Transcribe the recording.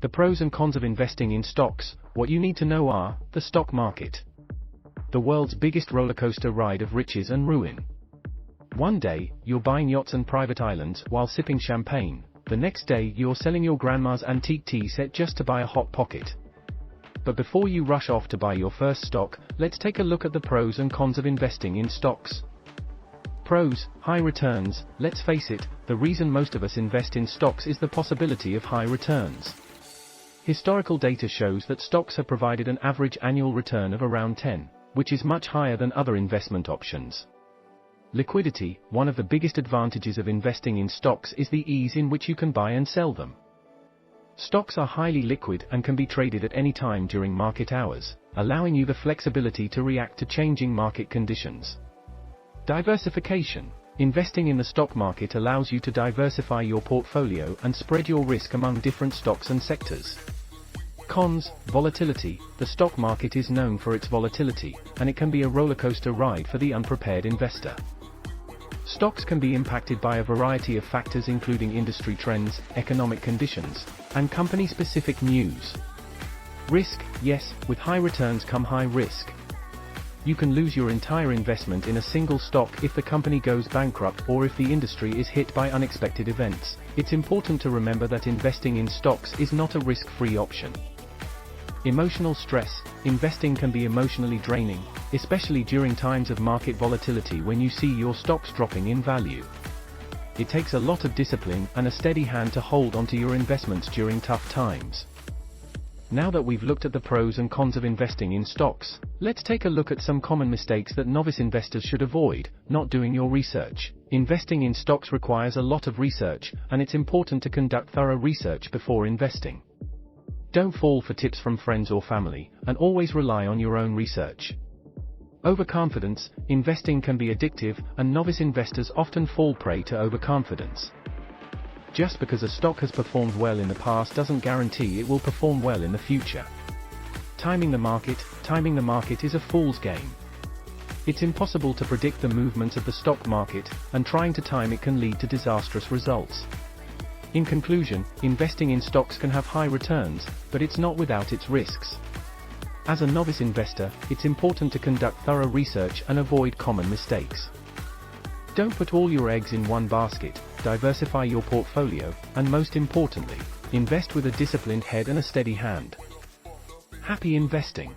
The pros and cons of investing in stocks. What you need to know are: the stock market, the world's biggest rollercoaster ride of riches and ruin. One day, you're buying yachts and private islands while sipping champagne. The next day, you're selling your grandma's antique tea set just to buy a hot pocket. But before you rush off to buy your first stock, let's take a look at the pros and cons of investing in stocks. Pros: high returns. Let's face it, the reason most of us invest in stocks is the possibility of high returns. Historical data shows that stocks have provided an average annual return of around 10, which is much higher than other investment options. Liquidity. One of the biggest advantages of investing in stocks is the ease in which you can buy and sell them. Stocks are highly liquid and can be traded at any time during market hours, allowing you the flexibility to react to changing market conditions. Diversification. Investing in the stock market allows you to diversify your portfolio and spread your risk among different stocks and sectors. Cons: volatility. The stock market is known for its volatility, and it can be a rollercoaster ride for the unprepared investor. Stocks can be impacted by a variety of factors including industry trends, economic conditions, and company-specific news. Risk. Yes, with high returns come high risk. You can lose your entire investment in a single stock if the company goes bankrupt or if the industry is hit by unexpected events. It's important to remember that investing in stocks is not a risk-free option. Emotional stress. Investing can be emotionally draining, especially during times of market volatility when you see your stocks dropping in value. It takes a lot of discipline and a steady hand to hold onto your investments during tough times. Now that we've looked at the pros and cons of investing in stocks, let's take a look at some common mistakes that novice investors should avoid. Not doing your research. Investing in stocks requires a lot of research, and it's important to conduct thorough research before investing. Don't fall for tips from friends or family, and always rely on your own research. Overconfidence. Investing can be addictive, and novice investors often fall prey to overconfidence. Just because a stock has performed well in the past doesn't guarantee it will perform well in the future. Timing the market. Timing the market is a fool's game. It's impossible to predict the movements of the stock market, and trying to time it can lead to disastrous results. In conclusion, investing in stocks can have high returns, but it's not without its risks. As a novice investor, it's important to conduct thorough research and avoid common mistakes. Don't put all your eggs in one basket. Diversify your portfolio, and most importantly, invest with a disciplined head and a steady hand. Happy investing!